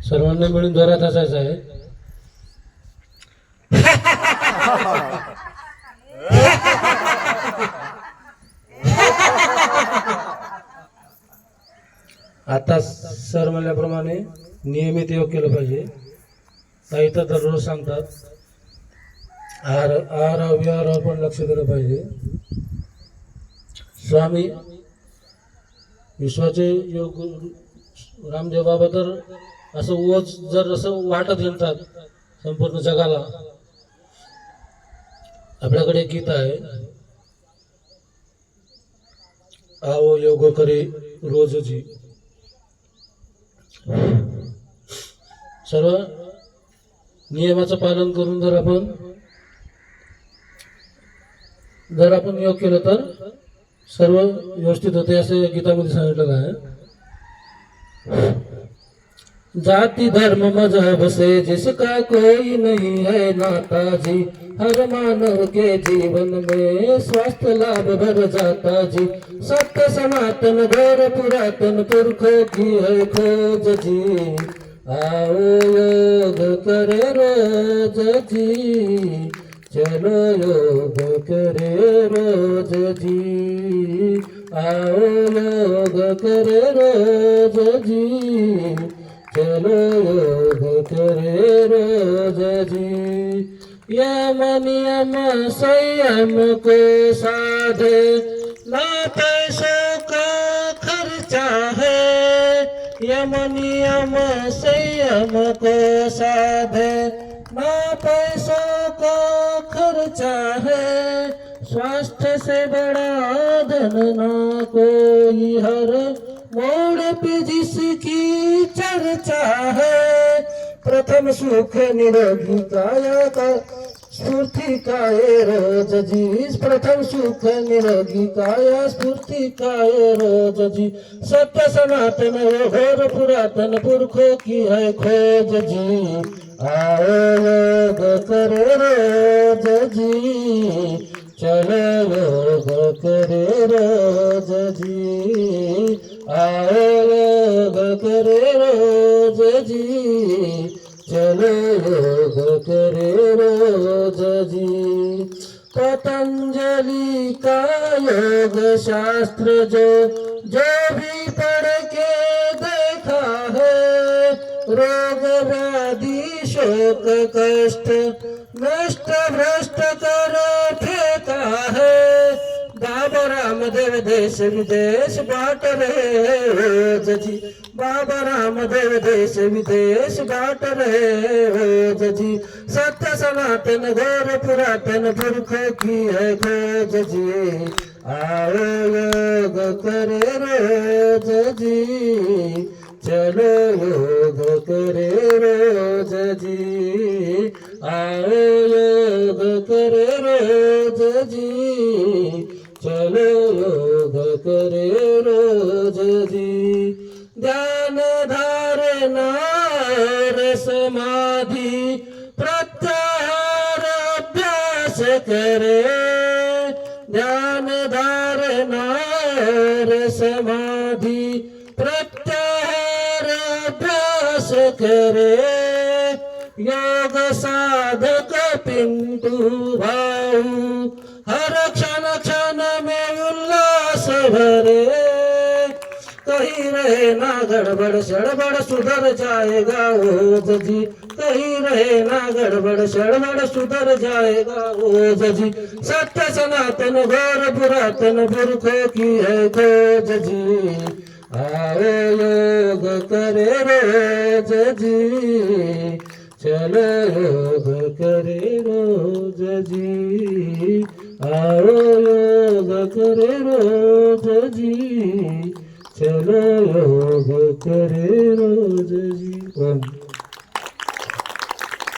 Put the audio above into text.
सर्वांना मिळून जोरात असायचं आहे. आता सर म्हणल्याप्रमाणे नियमित योग केलं पाहिजे. काही तर दररोज सांगतात. आहार विहारावर पण लक्ष दिलं पाहिजे. स्वामी विश्वाचे योग रामदेव बाबा तर असं ओझ जर असं वाटत येतात संपूर्ण जगाला. आपल्याकडे एक गीत आहे, आओ योग करे रोजची. सर्व नियमाचं पालन करून जर आपण योग केलं तर सर्व व्यवस्थित होते असं गीतामध्ये सांगितलेलं आहे. जाति धर्म मजहब से जिसका कोई नहीं है नाता जी, हर मानव के जीवन में स्वास्थ्य लाभ भर जाता जी. सत्य सनातन गौर पुरातन पुरखों की है खोज जी. आओ योग करे रोज जी, चलो योग करे रोज जी. आओ योग करे रोज जी, चलो योग करे रोज जी. यम नियम संयम को साधे, ना पैसों का खर्चा है. यम नियम संयम को साधे, ना पैसों का खर्चा है. स्वास्थ्य से बड़ा धन ना कोई, हर मोड़ पे जिसकी चर्चा है. प्रथम सुख निरोगी काया का स्फूर्ति काये रोज जी. प्रथम सुख निरोगी काया स्फूर्ति काये रोज जी. सत्य सनातन घोर पुरातन पुरखों की है खोज जी. आओ योग करे रोज जी, चलो योग करे रोज जी. आओ योग करे रोज जी, चलो योग करे रोज जी. पतंजलि का योग शास्त्र जो भी पढ़ के देखा है, रोग व्याधि शोक कष्ट नष्ट भ्रष्ट कर फेंका है. बाबा रामदेव देश विदेश बांट रहे रोज जी. बाबा रामदेव देश विदेश बांट रहे रोज जी. सत्य सनातन गौर पुरातन पुरखों की है खोज जी. आओ योग करे रोज जी, चलो योग करे रोज जी. आओ योग करे रोज जी, चलो योग करे रोज जी. ध्यान धारणा और समाधि प्रत्याहार अभ्यास करे. ध्यान धारणा और समाधि प्रत्याहार अभ्यास करे. योग साधक पिंटू भाऊ हर क्षण क्षण में उल्लास भरे. कहीं रहे ना गड़बड़ सड़बड़ सुधर जाएगा ओज जी. कहीं रहे ना गड़बड़ सड़बड़ सुधर जाएगा ओज जी. सत्य सनातन गौर पुरातन पुरखों की है खोज जी. आओ योग करे रोज जी, चलो योग करे रोज जी. आओ योग करे रोज जी, चलो योग करे रोज जी.